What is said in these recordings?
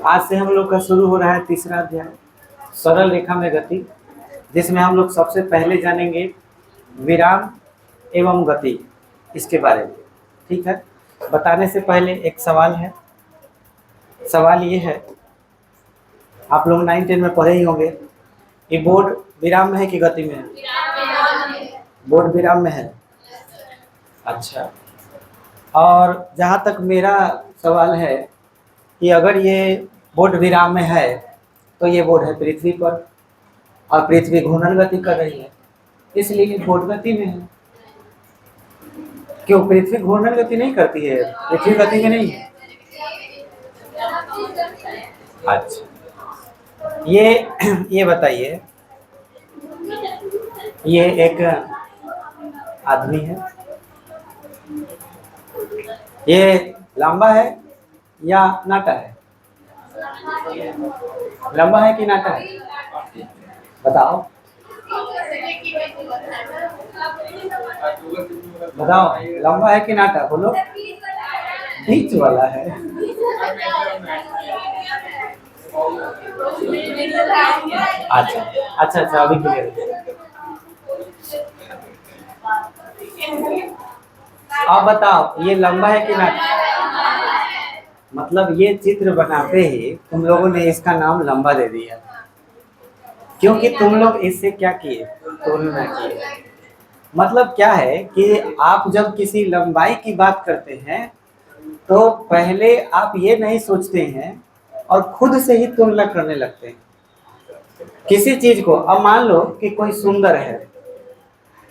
आज से हम लोग का शुरू हो रहा है तीसरा अध्याय सरल रेखा में गति, जिसमें हम लोग सबसे पहले जानेंगे विराम एवं गति इसके बारे में। ठीक है, बताने से पहले एक सवाल है। सवाल ये है, आप लोग 9-10 में पढ़े ही होंगे, ये बोर्ड विराम में है कि गति में है? बोर्ड विराम में है। अच्छा, और जहाँ तक मेरा सवाल है कि अगर ये बोर्ड विराम में है तो ये बोर्ड है पृथ्वी पर, और पृथ्वी घूर्णन गति कर रही है, इसलिए बोर्ड गति में है। क्यों पृथ्वी घूर्णन गति नहीं करती है? पृथ्वी गति में नहीं है। अच्छा, ये बताइए, ये एक आदमी है, ये लंबा है या नाटा है? लंबा है कि नाटा है? बताओ बताओ, लंबा है कि नाटा? बोलो। बीच वाला है। अच्छा अच्छा अच्छा, अभी क्लियर। अब बताओ, ये लंबा है कि नाटा? मतलब ये चित्र बनाते ही तुम लोगों ने इसका नाम लंबा दे दिया, क्योंकि तुम लोग इससे क्या किए? तुलना किए। मतलब क्या है कि आप जब किसी लंबाई की बात करते हैं तो पहले आप ये नहीं सोचते हैं और खुद से ही तुलना करने लगते हैं किसी चीज को। अब मान लो कि कोई सुंदर है,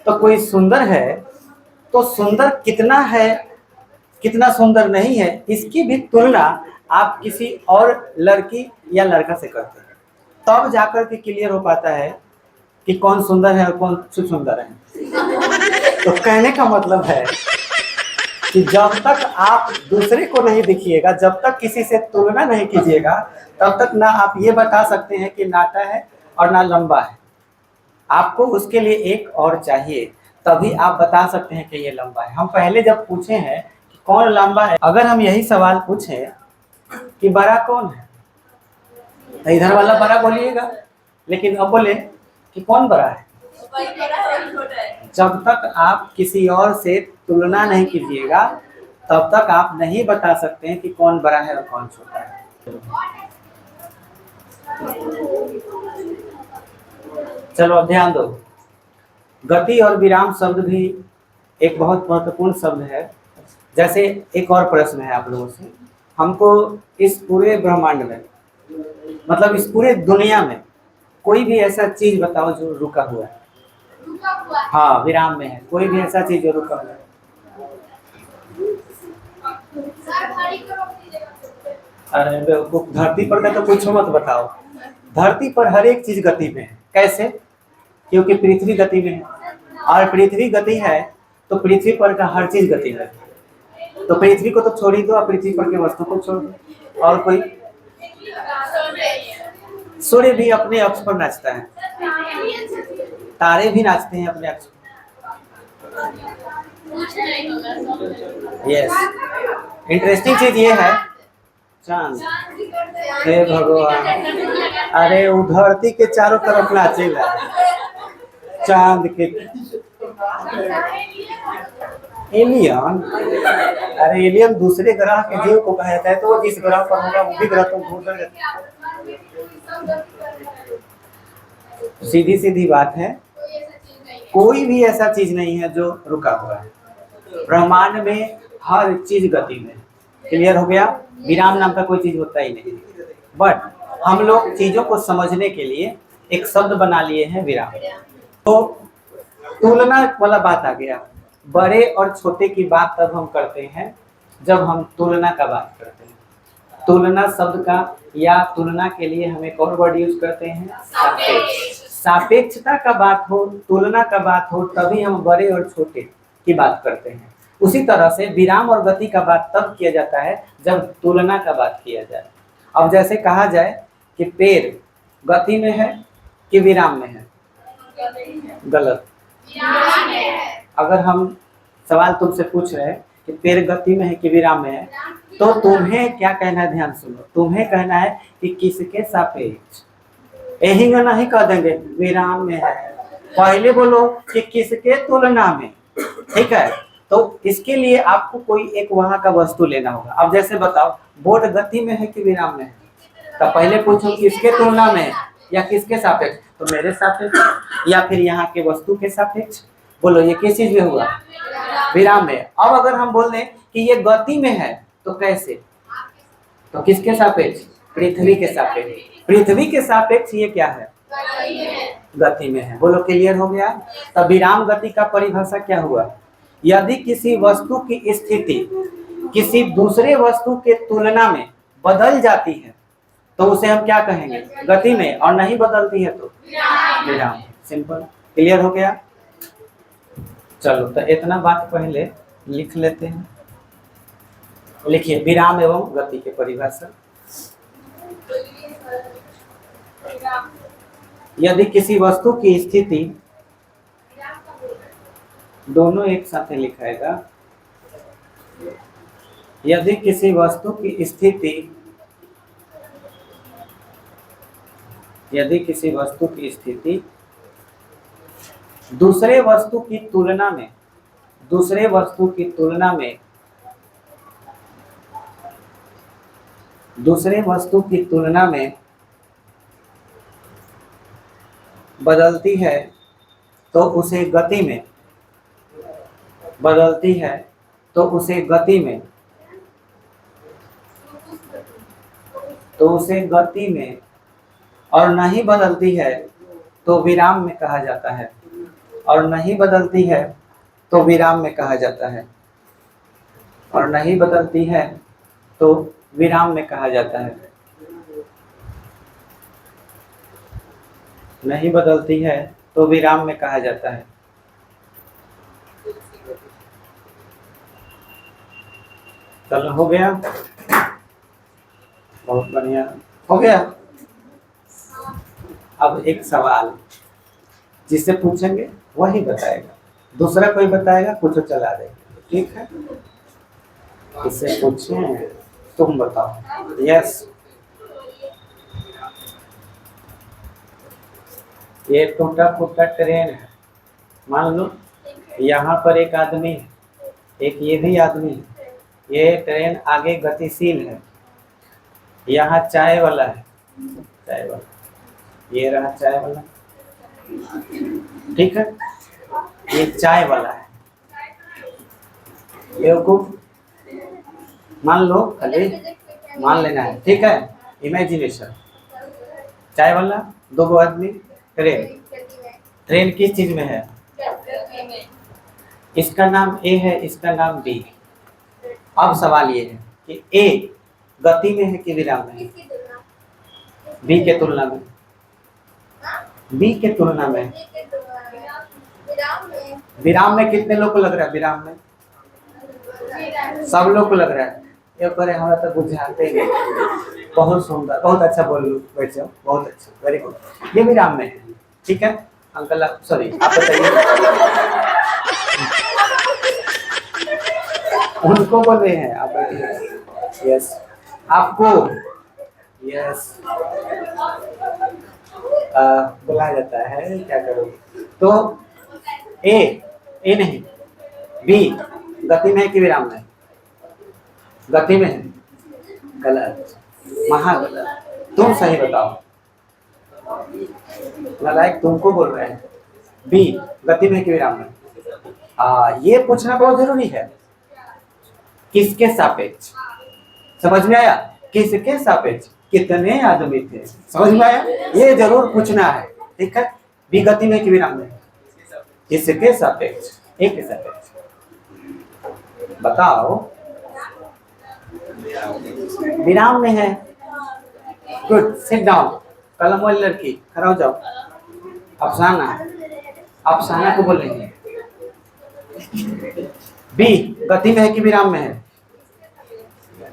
तो कोई सुंदर है तो सुंदर कितना है, कितना सुंदर नहीं है, इसकी भी तुलना आप किसी और लड़की या लड़का से करते हैं, तब जाकर के क्लियर हो पाता है कि कौन सुंदर है और कौन सुंदर है। तो कहने का मतलब है कि जब तक आप दूसरे को नहीं दिखिएगा, जब तक किसी से तुलना नहीं कीजिएगा, तब तक ना आप ये बता सकते हैं कि नाटा है और ना लंबा है। आपको उसके लिए एक और चाहिए, तभी आप बता सकते हैं कि ये लंबा है। हम पहले जब पूछे हैं कि कौन लंबा है, अगर हम यही सवाल पूछें कि बड़ा कौन है, तो इधर वाला बड़ा बोलिएगा, लेकिन अब बोले कि कौन बड़ा है। जब तक आप किसी और से तुलना नहीं कीजिएगा, तब तक आप नहीं बता सकते हैं कि कौन बड़ा है और कौन छोटा है। चलो अब ध्यान दो, गति और विराम शब्द भी एक बहुत महत्वपूर्ण शब्द है। जैसे एक और प्रश्न है आप लोगों से, हमको इस पूरे ब्रह्मांड में, मतलब इस पूरे दुनिया में कोई भी ऐसा चीज बताओ जो रुका हुआ है। हाँ, विराम में है। कोई भी ऐसा चीज जो रुका हुआ है। अरे बेवकूफ, धरती पर का तो कुछ मत बताओ। धरती पर हर एक चीज गति में है। कैसे? क्योंकि पृथ्वी गति में है, और पृथ्वी गति है तो पृथ्वी पर का हर चीज गति में है। तो पृथ्वी को तो छोड़ ही दो, और पृथ्वी पर के वस्तु को छोड़ दो। और कोई? सूर्य भी अपने अक्ष पर नाचता है, तारे भी नाचते हैं अपने अक्ष पर। यस, इंटरेस्टिंग चीज ये है, चांद, हे भगवान, अरे वो धरती के चारों तरफ नाचेगा, चांद के। एलियन? अरे एलियन दूसरे ग्रह के जीव को कहा जाता है, तो वो जिस ग्रह पर होगा वो भी ग्रह तो घूम रहा है। सीधी सीधी बात है, कोई भी ऐसा चीज नहीं है जो रुका हुआ है। ब्रह्मांड में हर चीज गति में। क्लियर हो गया? विराम नाम का कोई चीज होता ही नहीं। बट हम लोग चीजों को समझने के लिए एक शब्द बना लिए हैं, विराम। तो तुलना वाला बात आ गया। बड़े और छोटे की बात तब हम करते हैं जब हम तुलना का बात करते हैं। तुलना शब्द का या तुलना के लिए हम एक और वर्ड यूज करते हैं, सापेक्ष। सापेक्षता का बात हो, तुलना का बात हो, तभी हम बड़े और छोटे की बात करते हैं। उसी तरह से विराम और गति का बात तब किया जाता है जब तुलना का बात किया जाए। अब जैसे कहा जाए कि पेड़ गति में है कि विराम में है, गलत। अगर हम सवाल तुमसे पूछ रहे हैं कि पेड़ गति में है कि विराम में है, तो तुम्हें क्या कहना है, ध्यान सुनो, तुम्हें कहना है कि किसके सापेक्ष, यही ना नहीं कह देंगे विराम में है, पहले बोलो कि किसके तुलना में, ठीक है। तो इसके लिए आपको कोई एक वहां का वस्तु लेना होगा। अब जैसे बताओ बोर्ड गति में है कि विराम में है, तो पहले पूछो किसके तुलना में या किसके सापेक्ष, तो मेरे सापेक्ष या फिर यहाँ के वस्तु के सापेक्ष। बोलो ये किस चीज में हुआ, विराम में। अब अगर हम बोल दें कि ये गति में है तो कैसे, तो किसके सापेक्ष, पृथ्वी के सापेक्ष। पृथ्वी के सापेक्ष ये क्या है, गति में है। बोलो क्लियर हो गया। तब विराम गति का परिभाषा क्या हुआ, यदि किसी वस्तु की स्थिति किसी दूसरे वस्तु के तुलना में बदल जाती है तो उसे हम क्या कहेंगे, गति में, और नहीं बदलती है तो विराम। सिंपल, क्लियर हो गया। चलो तो इतना बात पहले लिख लेते हैं। लिखिए विराम एवं गति के परिभाषा। यदि किसी वस्तु की स्थिति, दोनों एक साथ लिखाएगा, यदि किसी वस्तु की स्थिति, यदि किसी वस्तु की स्थिति दूसरे वस्तु की तुलना में, दूसरे वस्तु की तुलना में, दूसरे वस्तु की तुलना में बदलती है तो उसे गति में, बदलती है तो उसे गति में, तो उसे गति में, और नहीं बदलती है तो विराम में कहा जाता है, और नहीं बदलती है तो विराम में कहा जाता है, और नहीं बदलती है तो विराम में कहा जाता है, नहीं बदलती है तो विराम में कहा जाता है। चलो हो गया, बहुत बढ़िया हो गया। अब एक सवाल जिससे पूछेंगे वही बताएगा, दूसरा कोई बताएगा कुछ चला देगा, ठीक है। इससे पूछें, तुम बताओ। यस, ये टूटा फूटा ट्रेन है, मान लो यहाँ पर एक आदमी है, एक ये भी आदमी है, ये ट्रेन आगे गतिशील है, यहाँ चाय वाला है, चाय वाला, ये रहा चाय वाला, ठीक है, ये चाय वाला है, बेवकूफ मान लो, खाली मान लेना है, ठीक है, इमेजिनेशन। चाय वाला, दो आदमी, ट्रेन, ट्रेन किस चीज में है, इसका नाम ए है, इसका नाम बी। अब सवाल ये है कि ए गति में है कि विराम में है, बी के तुलना में, बी के तुलना में, विराम में कितने लोग को लग रहा है, विराम में सब लोग को लग रहा है, ये करे हमारा तो बुझाते ही नहीं। बहुत सुंदर, बहुत अच्छा बोल, बैठ जाओ, बहुत अच्छा, वेरी गुड। ये विराम में है, ठीक है अंकल, सॉरी आप बताइए। उनको बोल रहे हैं आप, बैठिए। यस, आपको यस बुलाया जाता है, क्या करो। तो ए नहीं, बी गति में है कि विराम में, गति में है, गलत, महागलत, तुम सही बताओ। नालायक तुमको बोल रहे हैं, बी गति में है कि विराम में। ये पूछना बहुत जरूरी है, किसके सापेक्ष, समझ में आया, किसके सापेक्ष, कितने आदमी थे, समझ में आया, ये जरूर पूछना है, ठीक है। बी गति में कि विराम में, किसके सापेक्ष, एक के सापेक्ष, बताओ। विराम में है, गुड, सिट डाउन, कलम वाली लड़की खड़ा हो जाओ। अफसाना, अफसाना को बोलेंगे। बी गति में है कि विराम में है,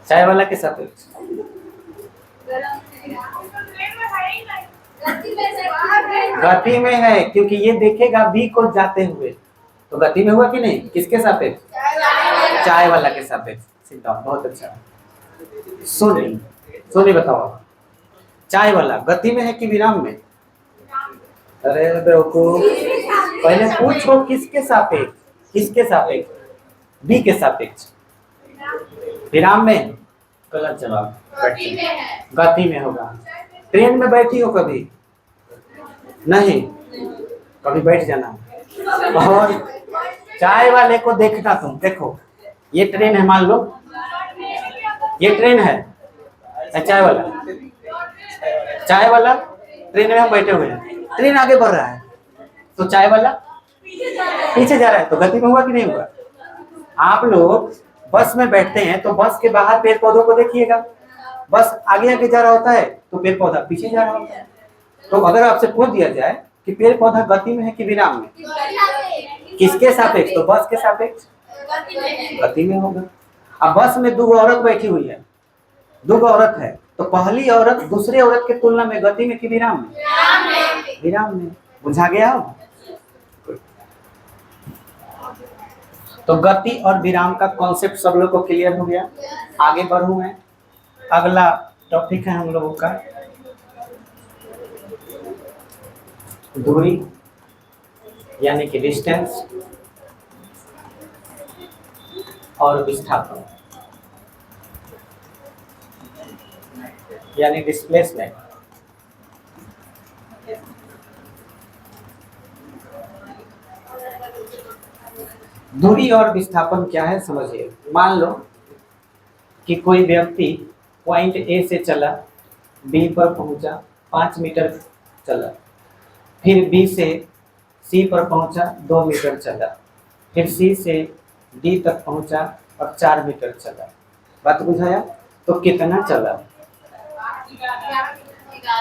चाय वाला के सापेक्ष, गति में है, क्योंकि ये देखेगा बी को जाते हुए, तो गति में हुआ कि नहीं, किसके सापेक्ष, चाय वाला के सापेक्ष। सिट डाउन, बहुत अच्छा। सोनी, सोनी बताओ, चाय वाला गति में है कि विराम में? अरे बेवकूफ, पहले पूछो किसके सापेक्ष, किसके सापेक्ष? बी के सापेक्ष, विराम में। गलत जवाब, गति में होगा। ट्रेन में बैठी हो कभी? नहीं, कभी बैठ जाना। और चाय वाले को देखना, तुम देखो ये ट्रेन है, मान लो ये ट्रेन है, चाय वाला, चाय वाला ट्रेन में हम बैठे हुए हैं, ट्रेन आगे बढ़ रहा है तो चाय वाला पीछे जा रहा है, तो गति में हुआ कि नहीं हुआ? आप लोग बस में बैठते हैं तो बस के बाहर पेड़ पौधों को देखिएगा, बस आगे आगे जा रहा होता है तो पेड़ पौधा पीछे जा रहा होता है। तो अगर आपसे पूछ दिया जाए कि पेड़ पौधा गति में है कि विराम में, किसके सापेक्ष? तो बस के सापेक्ष, गति में होगा। अब बस में दो औरत बैठी हुई है, दो औरत है, तो पहली औरत दूसरी औरत के तुलना में गति में कि विराम में? विराम में। बुझा गया हो? तो गति और विराम का कॉन्सेप्ट सब लोग को क्लियर हो गया। आगे बढ़ूं मैं, अगला टॉपिक है हम लोगों का दूरी, यानी कि डिस्टेंस और विस्थापन, यानी डिस्प्लेसमेंट। दूरी और विस्थापन क्या है समझिए। मान लो कि कोई व्यक्ति पॉइंट ए से चला, बी पर पहुंचा, 5 मीटर चला, फिर बी से सी पर पहुंचा, 2 मीटर चला, फिर सी से डी तक पहुंचा और 4 मीटर चला। बात बुझाया? तो कितना चला?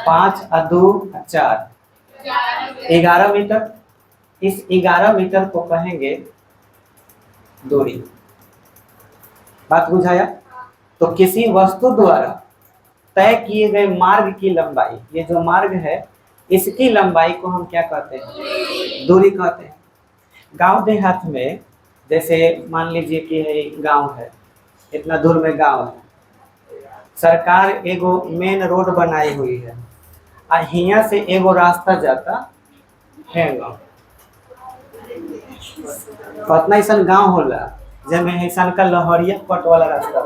5 और 2 4, 11 मीटर। इस 11 मीटर को कहेंगे दूरी। बात बुझाया? तो किसी वस्तु द्वारा तय किए गए मार्ग की लंबाई, ये जो मार्ग है इसकी लंबाई को हम क्या कहते हैं? दूरी कहते हैं। गांव देहात में जैसे मान लीजिए कि गांव है, इतना दूर में गांव है, सरकार एगो मेन रोड बनाई हुई है, आ हियां से एगो रास्ता जाता है गाँव। कतना ऐसा गाँव होला जैमें ऐसा का लहरिया पट वाला रास्ता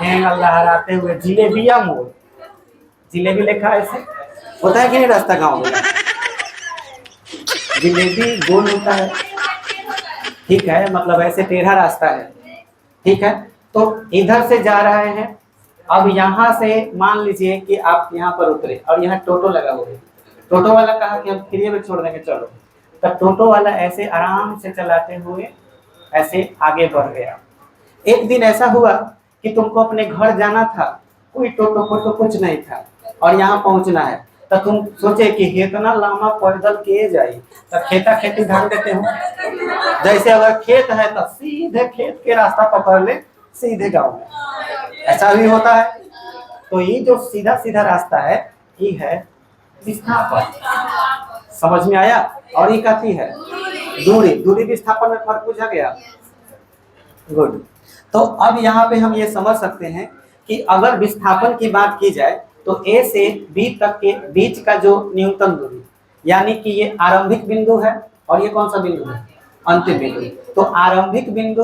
लहराते हुए जिलेबिया मोड़, जिलेबी लिखा ऐसे होता है कि नहीं रास्ता गाँव में? जिलेबी गोल होता है, ठीक है, मतलब ऐसे टेढ़ा रास्ता है, ठीक है। तो इधर से जा रहे हैं, अब यहाँ से मान लीजिए कि आप यहाँ पर उतरे और यहाँ टोटो लगा हुआ है, टोटो वाला कहा कि हम फ्री में छोड़ देंगे, चलो, तब टोटो वाला ऐसे आराम से चलाते हुए ऐसे आगे बढ़ गया। एक दिन ऐसा हुआ कि तुमको अपने घर जाना था, कोई टोटो फोटो कुछ नहीं था और यहाँ पहुँचना है, तो तुम सोचे कि इतना लंबा पैदल के जाई, तो खेता खेती धान देते हो, जैसे अगर खेत है तो सीधे खेत के रास्ता पकड़ ले सीधे गाँव में, ऐसा भी होता है। तो ये जो सीधा सीधा रास्ता है ये है विस्थापन। समझ में आया? और ये कहती है दूरी। दूरी विस्थापन में फर्क पूछा गया। गुड। तो अब यहाँ पे हम ये समझ सकते हैं कि अगर विस्थापन की बात की जाए तो ए से बी तक के बीच का जो न्यूनतम दूरी, यानी कि ये आरंभिक बिंदु है और ये कौन सा बिंदु है? अंतिम बिंदु। तो आरंभिक बिंदु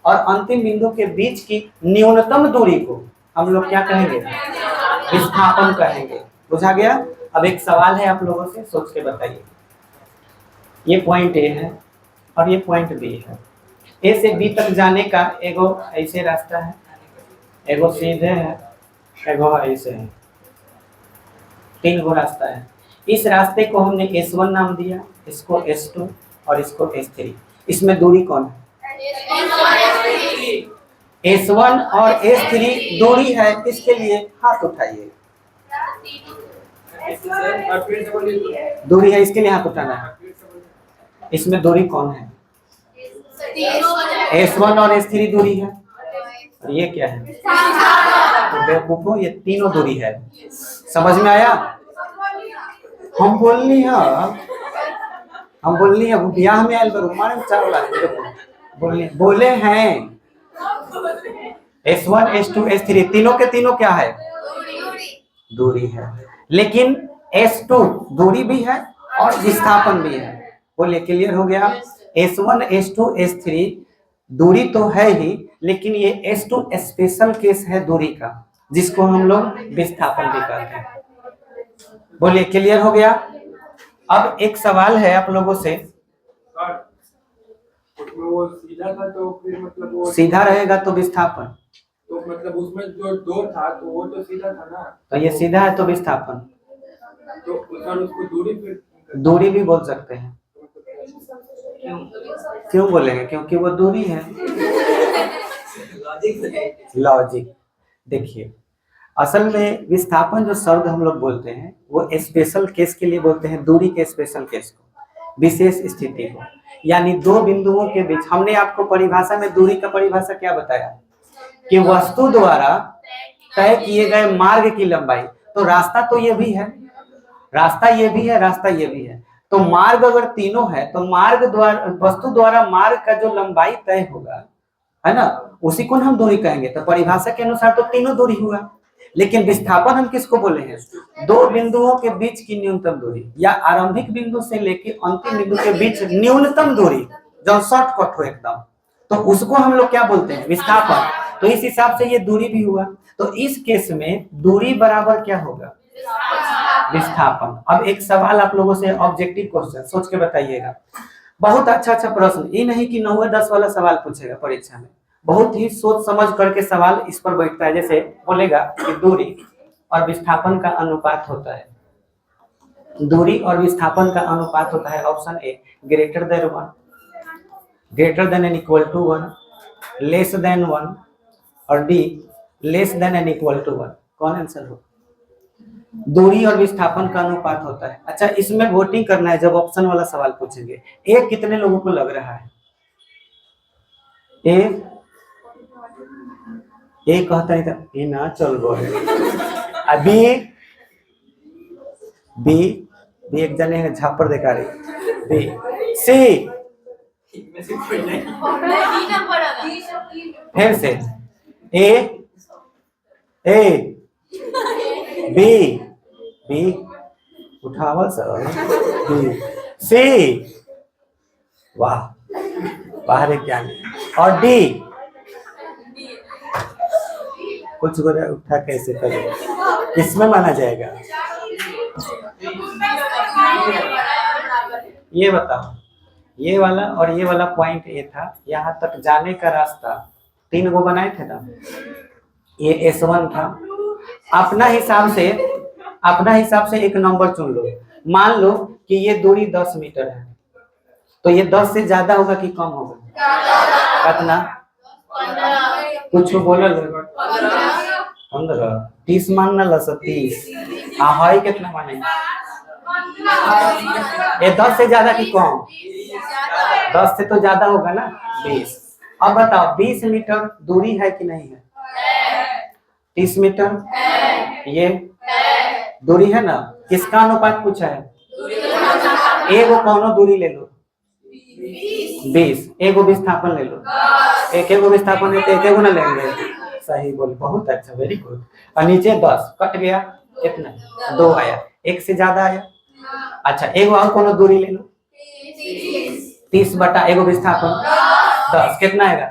और अंतिम बिंदु के बीच की न्यूनतम दूरी को हम लोग क्या कहेंगे? विस्थापन कहेंगे। बुझा गया? अब एक सवाल है आप लोगों से, सोच के बताइए। ये पॉइंट ए है और ये पॉइंट बी है। ए से बी तक जाने का एगो ऐसे रास्ता है, एगो सीधे है, एगो ऐसे है, 3 गो रास्ता है। इस रास्ते को हमने S1 नाम दिया, इसको S2 और इसको S3। इसमें दूरी कौन है? S1 और S3 दूरी है। इसके लिए हाथ उठाइए। दूरी है, इसके लिए हाथ उठाना है। इसमें दूरी कौन है? S1 और S3 दूरी है। और ये क्या है? तो बेवकूफो, ये तीनों दूरी है। समझ में आया? हम बोलनी है, हम बोलनी है, ब्याह में आयल करो मारे चावल बोले हैं। S1 S2 S3 तीनों के तीनों क्या है? दूरी है। लेकिन S2 दूरी भी है और विस्थापन भी है। बोलिए क्लियर हो गया? S1 S2 S3 दूरी तो है ही, लेकिन ये S2 स्पेशल केस है दूरी का, जिसको हम लोग विस्थापन भी कहते हैं। बोलिए क्लियर हो गया? अब एक सवाल है आप लोगों से, वो सीधा था तो फिर मतलब वो सीधा रहेगा तो विस्थापन, तो मतलब उसमें जो दो था तो वो तो सीधा था ना, तो ये सीधा है तो विस्थापन, तो उसको दूरी फिर दूरी भी बोल सकते हैं। क्यों बोलेंगे? क्योंकि वो दूरी है। लॉजिक देखिए, असल में विस्थापन जो शब्द हम लोग बोलते हैं वो स्पेशल केस के लिए बोलते हैं, दूरी के स्पेशल केस को, विशेष स्थिति को, यानी दो बिंदुओं के बीच। हमने आपको परिभाषा में दूरी का परिभाषा क्या बताया कि वस्तु द्वारा तय किए गए मार्ग की लंबाई। तो रास्ता तो ये भी है, रास्ता ये भी है, रास्ता ये भी है, तो मार्ग अगर तीनों है तो मार्ग द्वारा, वस्तु द्वारा मार्ग का जो लंबाई तय होगा, है ना, उसी को हम दूरी कहेंगे। तो परिभाषा के अनुसार तो तीनों दूरी हुआ। लेकिन विस्थापन हम किसको बोले हैं? दो बिंदुओं के बीच की न्यूनतम दूरी, या आरंभिक बिंदु से लेकर अंतिम बिंदु के बीच न्यूनतम दूरी, जो शॉर्टकट हो एकदम, तो उसको हम लोग क्या बोलते हैं? विस्थापन। तो इस हिसाब से ये दूरी भी हुआ। तो इस केस में दूरी बराबर क्या होगा? विस्थापन। अब एक सवाल आप लोगों से, ऑब्जेक्टिव क्वेश्चन, सोच के बताइएगा। बहुत अच्छा अच्छा प्रश्न, ये नहीं कि 9 10 वाला सवाल पूछेगा परीक्षा में, बहुत ही सोच समझ करके सवाल इस पर बैठता है। जैसे बोलेगा कि दूरी और विस्थापन का अनुपात होता है, दूरी और विस्थापन का अनुपात होता है option A greater than 1, greater than and equal to 1, less than 1, और D less than and equal to 1। कौन आंसर हो? दूरी और विस्थापन का अनुपात होता है। अच्छा, इसमें वोटिंग करना है जब ऑप्शन वाला सवाल पूछेंगे। ए कितने लोगों को लग रहा है? ए कहता नहीं था ये ना चल रहा है। बी बी बी एक जने है झापर दिखा रही। बी सी फिर से ए बी बी उठावा सर, बी सी, वाह बाहर है क्या, और डी कुछ उठा कैसे करें, किसमें माना जाएगा? ये बताओ, ये वाला और ये वाला पॉइंट ए था, यहाँ तक जाने का रास्ता 3 गो बनाए थे ना, ये S1 था। अपना हिसाब से एक नंबर चुन लो। मान लो कि ये दूरी 10 मीटर है, तो ये 10 से ज्यादा होगा कि कम होगा? कितना? कुछ बोला 15, 30 मानना ला 30, हाँ कितना माने? ये 10 से ज्यादा कि कम? 10 से तो ज्यादा होगा ना, 20। अब बताओ 20 मीटर दूरी है कि नहीं है? 30 मीटर ये दूरी है ना। किसका अनुपात पूछा है? एगो कौनो दूरी ले लो 20, एगो विस्थापन ले लो, एक एगो विस्थापन लेते एक एगो ना लेंगे। सही बोल, बहुत अच्छा, वेरी गुड। और नीचे 10 कट गया, कितना? 2 आया, 1 से ज्यादा आया। अच्छा, एगो और कोनो दूरी ले लो, 30 बटा एगो विस्थापन 10, कितना आएगा?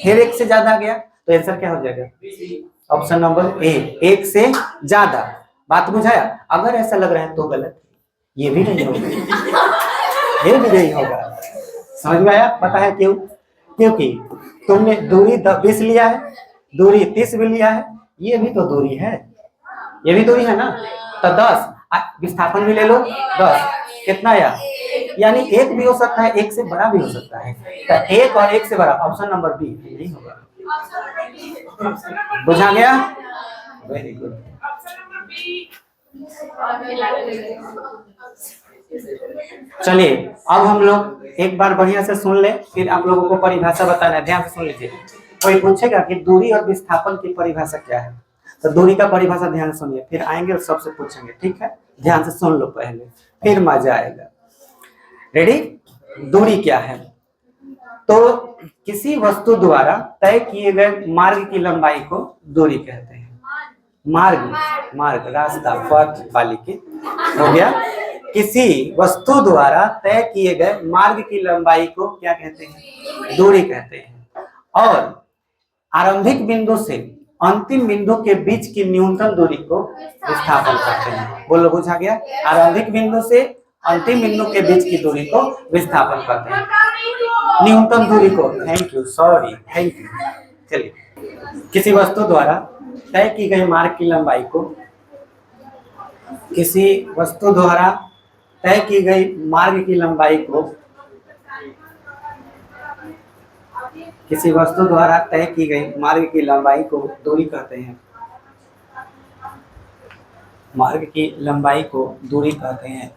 फिर 1 से ज्यादा आ गया, तो आंसर क्या हो जाएगा? ऑप्शन नंबर ए, 1 से ज्यादा। बात बुझाया? अगर ऐसा लग रहा है तो गलत, ये भी नहीं होगा, ये भी नहीं होगा। समझ में आया? पता है क्यों? क्योंकि तुमने दूरी 20 लिया है, दूरी 30 भी लिया है, ये भी तो दूरी है, ये भी दूरी है ना। तो 10 विस्थापन भी ले लो 10, कितना आया? यानी 1 भी हो सकता है, 1 से बड़ा भी हो सकता है। तो 1 और 1 से बड़ा, ऑप्शन नंबर बी नहीं होगा। बुझा गया? Very good. चलिए अब हम लोग एक बार बढ़िया से सुन ले, फिर आप लोगों को परिभाषा बताना है। ध्यान से सुन लीजिए। कोई पूछेगा कि दूरी और विस्थापन की परिभाषा क्या है, तो दूरी का परिभाषा ध्यान से सुनिए, फिर आएंगे और सबसे पूछेंगे, ठीक है? ध्यान से सुन लो पहले, फिर मजा आएगा। रेडी? दूरी क्या है? तो किसी वस्तु द्वारा तय किए गए मार्ग की लंबाई को दूरी कहते हैं। मार्ग, मार्ग रास्ता, पथ वाली के हो गया। किसी वस्तु द्वारा तय किए गए मार्ग की लंबाई को क्या कहते हैं? दूरी कहते हैं। और आरंभिक बिंदु से अंतिम बिंदु के बीच की न्यूनतम दूरी को विस्थापन कहते हैं। बोलो बुझा गया? आरंभिक बिंदु से अंतिम बिंदु के बीच की दूरी को विस्थापन कहते हैं, न्यूनतम दूरी को। Thank you, sorry, thank you. चलिए, किसी वस्तु द्वारा तय की गई मार्ग की लंबाई को, किसी वस्तु द्वारा तय की गई मार्ग की लंबाई को, किसी वस्तु द्वारा तय की गई मार्ग की लंबाई को दूरी कहते हैं। मार्ग की लंबाई को दूरी कहते हैं।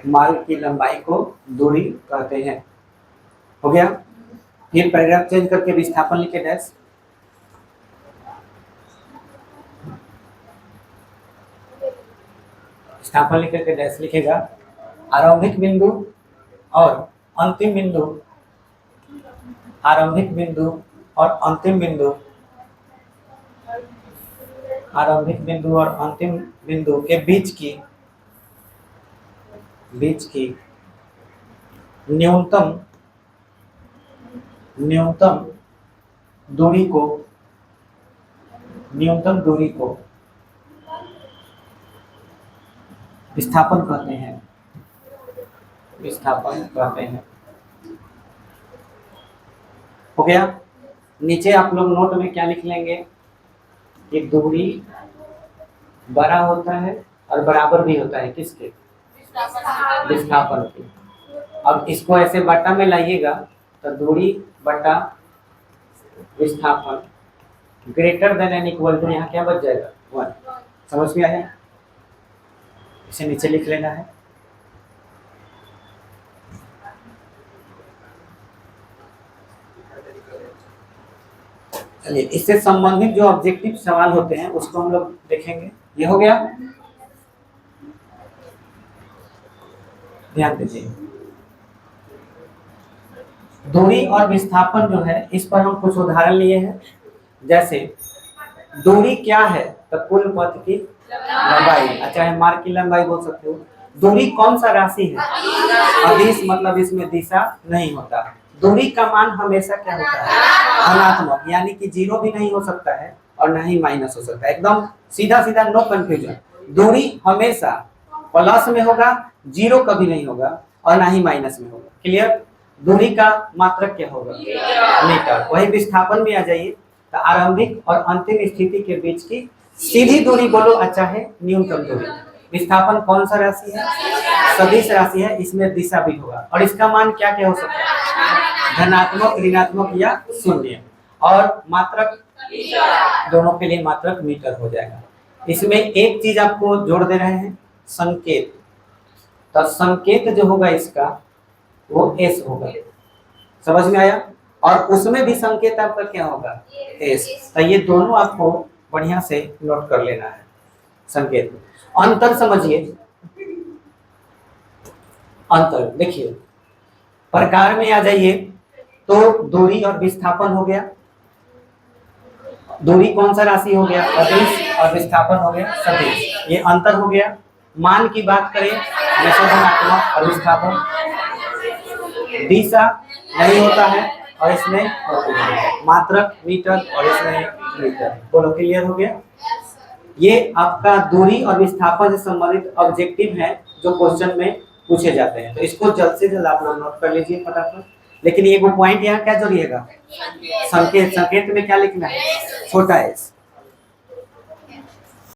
मार्ग की लंबाई को दूरी कहते हैं। हो गया? फिर पैराग्राफ चेंज करके विस्थापन लिखे डैश। विस्थापन लिख करके डैश लिखेगा। आरंभिक बिंदु और अंतिम बिंदु, आरंभिक बिंदु और अंतिम बिंदु, आरंभिक बिंदु और अंतिम बिंदु के बीच की न्यूनतम दूरी को विस्थापन कहते हैं। विस्थापन कहते हैं। हो गया? नीचे आप लोग नोट में क्या लिख लेंगे कि दूरी बड़ा होता है और बराबर भी होता है किसके? विस्थापन के। अब इसको ऐसे बटा में लाइएगा तो दूरी बटा विस्थापन greater than and equal to, यहाँ क्या बच जाएगा? 1। समझ में आया? इसे नीचे लिख लेना है। चलिए, इससे संबंधित जो ऑब्जेक्टिव सवाल होते हैं उसको हम लोग देखेंगे। ये हो गया? ध्यान दीजिए, दूरी और विस्थापन जो है इस पर हम कुछ उदाहरण लिए हैं। जैसे दूरी क्या है? तो कुल पथ की लंबाई, अच्छा है, मार्ग की लंबाई बोल सकते हो। दूरी कौन सा राशि है? अदिश, मतलब इसमें दिशा नहीं होता। दूरी का मान हमेशा क्या होता है? धनात्मक, यानी कि 0 भी नहीं हो सकता है और ना ही माइनस हो सकता है। एकदम सीधा सीधा, नो कंफ्यूजन। दूरी हमेशा प्लस में होगा, 0 कभी नहीं होगा और ना ही माइनस में होगा। क्लियर? दूरी का मात्रक क्या होगा? मीटर। वही विस्थापन भी आ जाइए तो आरंभिक और अंतिम स्थिति के बीच की सीधी दूरी बोलो, अच्छा है, न्यूनतम दूरी। विस्थापन कौन सा राशि है? सदिश राशि है, इसमें दिशा भी होगा और इसका मान क्या क्या हो सकता है? धनात्मक, ऋणात्मक या शून्य। और मात्रक दोनों के लिए मात्रक मीटर हो जाएगा। इसमें एक चीज आपको जोड़ दे रहे हैं, संकेत। तो संकेत जो होगा इसका वो एस होगा। समझ में आया? और उसमें भी संकेत आपका क्या होगा? एस। तो ये दोनों आपको बढ़िया से नोट कर लेना है। संकेत अंतर समझिए। अंतर देखिए, प्रकार में आ जाइए तो दूरी और विस्थापन हो गया। दूरी कौन सा राशि हो गया? अदिश, और विस्थापन हो गया सदिश। ये अंतर हो गया। मान की बात करें, धनात्मक और विस्थापन, दिशा नहीं होता है और इसमें होती है मात्रक मीटर और इसमें मीटर। बोलो, क्लियर हो गया? ये आपका दूरी और विस्थापन से संबंधित ऑब्जेक्टिव है जो क्वेश्चन में पूछे जाते हैं। तो इसको जल्द से जल्द आप लोग नोट कर लीजिए फटाफट। लेकिन ये वो पॉइंट यहाँ क्या जोड़िएगा? संकेत। संकेत में क्या लिखना है? छोटा एस।